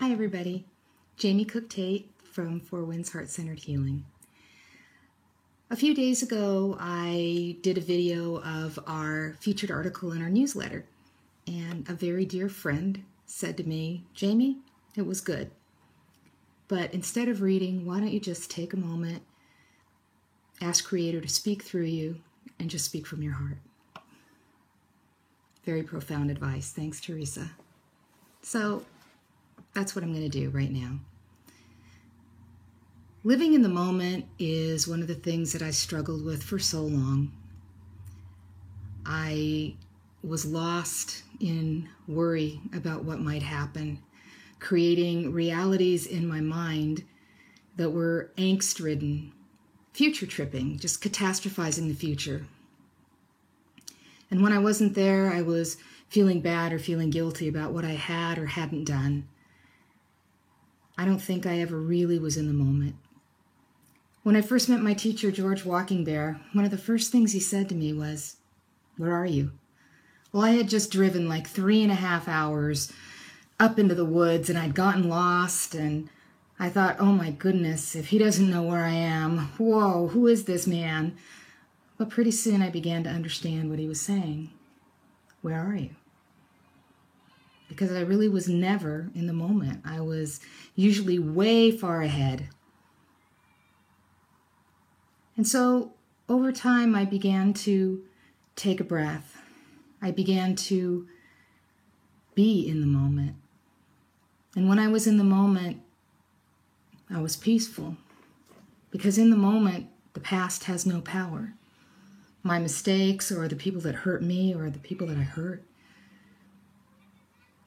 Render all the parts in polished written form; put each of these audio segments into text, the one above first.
Hi everybody, Jamie Cook-Tate from Four Winds Heart-Centered Healing. A few days ago I did a video of our featured article in our newsletter, and a very dear friend said to me, Jamie, it was good, but instead of reading, why don't you just take a moment, ask Creator to speak through you, and just speak from your heart. Very profound advice. Thanks, Teresa. So that's what I'm going to do right now. Living in the moment is one of the things that I struggled with for so long. I was lost in worry about what might happen, creating realities in my mind that were angst-ridden, future tripping, just catastrophizing the future. And when I wasn't there, I was feeling bad or feeling guilty about what I had or hadn't done. I don't think I ever really was in the moment. When I first met my teacher, George Walking Bear, one of the first things he said to me was, "Where are you?" Well, I had just driven like 3.5 hours up into the woods, and I'd gotten lost, and I thought, oh my goodness, if he doesn't know where I am, whoa, who is this man? But pretty soon I began to understand what he was saying. Where are you? Because I really was never in the moment. I was usually way far ahead. And so over time, I began to take a breath. I began to be in the moment. And when I was in the moment, I was peaceful. Because in the moment, the past has no power. My mistakes or the people that hurt me or the people that I hurt,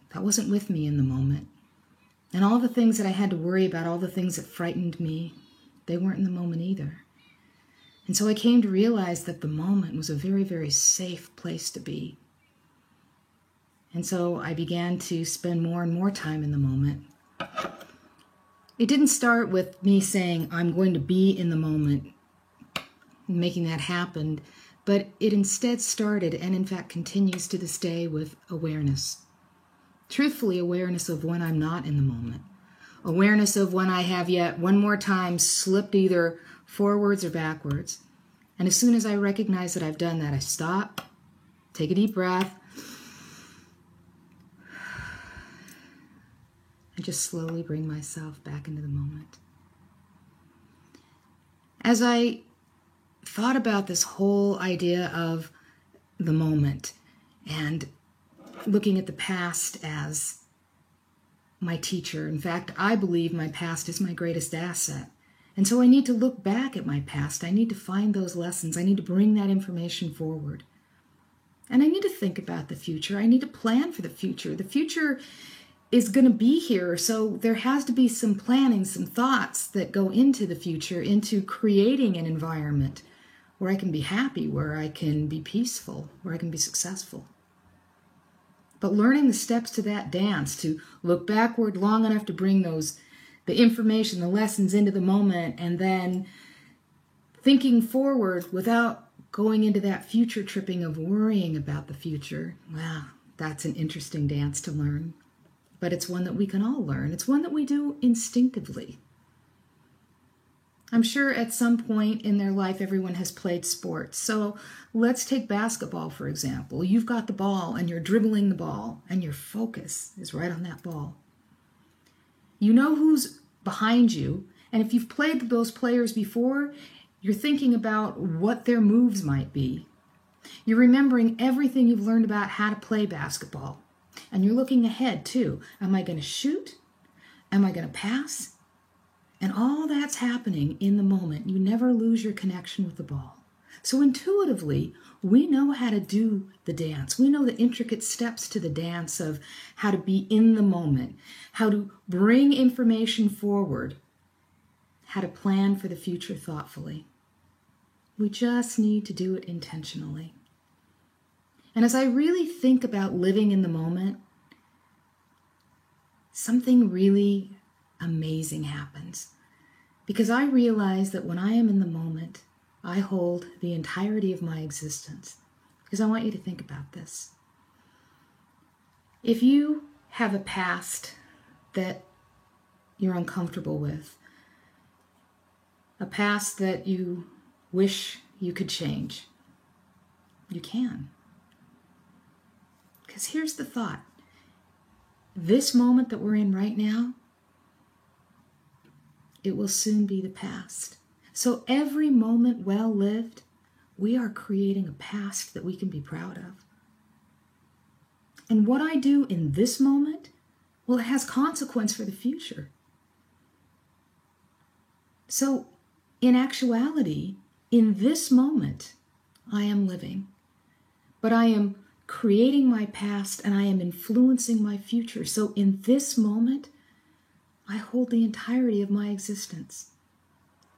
that wasn't with me in the moment. And all the things that I had to worry about, all the things that frightened me, they weren't in the moment either. And so I came to realize that the moment was a very, very safe place to be. And so I began to spend more and more time in the moment. It didn't start with me saying, I'm going to be in the moment, and making that happen, but it instead started, and in fact continues to this day, with awareness. Truthfully, awareness of when I'm not in the moment. Awareness of when I have yet one more time slipped either forwards or backwards. And as soon as I recognize that I've done that, I stop, take a deep breath, and just slowly bring myself back into the moment. As I thought about this whole idea of the moment and looking at the past as my teacher. In fact, I believe my past is my greatest asset. And so I need to look back at my past. I need to find those lessons. I need to bring that information forward. And I need to think about the future. I need to plan for the future. The future is going to be here, so there has to be some planning, some thoughts that go into the future, into creating an environment where I can be happy, where I can be peaceful, where I can be successful. But learning the steps to that dance, to look backward long enough to bring the information, the lessons into the moment, and then thinking forward without going into that future tripping of worrying about the future. Wow, that's an interesting dance to learn. But it's one that we can all learn. It's one that we do instinctively. I'm sure at some point in their life, everyone has played sports. So let's take basketball, for example. You've got the ball and you're dribbling the ball and your focus is right on that ball. You know who's behind you. And if you've played those players before, you're thinking about what their moves might be. You're remembering everything you've learned about how to play basketball. And you're looking ahead too. Am I going to shoot? Am I going to pass? And all that's happening in the moment. You never lose your connection with the ball. So intuitively, we know how to do the dance. We know the intricate steps to the dance of how to be in the moment, how to bring information forward, how to plan for the future thoughtfully. We just need to do it intentionally. And as I really think about living in the moment, something really amazing happens. Because I realize that when I am in the moment, I hold the entirety of my existence. Because I want you to think about this. If you have a past that you're uncomfortable with, a past that you wish you could change. You can. Because here's the thought. This moment that we're in right now, it will soon be the past. So every moment well lived, we are creating a past that we can be proud of. And what I do in this moment, well, it has consequence for the future. So in actuality, in this moment, I am living, but I am creating my past and I am influencing my future. So in this moment, I hold the entirety of my existence.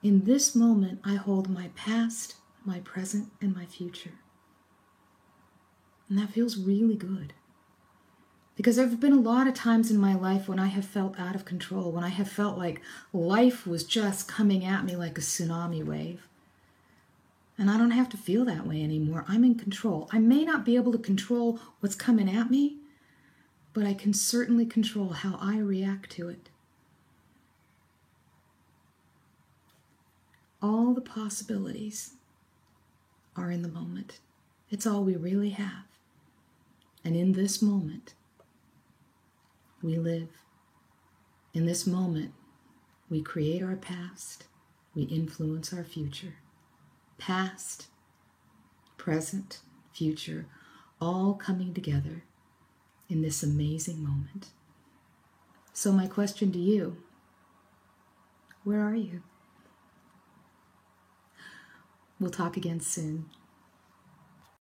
In this moment, I hold my past, my present, and my future. And that feels really good. Because there have been a lot of times in my life when I have felt out of control, when I have felt like life was just coming at me like a tsunami wave. And I don't have to feel that way anymore. I'm in control. I may not be able to control what's coming at me, but I can certainly control how I react to it. All the possibilities are in the moment. It's all we really have. And in this moment, we live. In this moment, we create our past. We influence our future. Past, present, future, all coming together in this amazing moment. So my question to you, where are you? We'll talk again soon.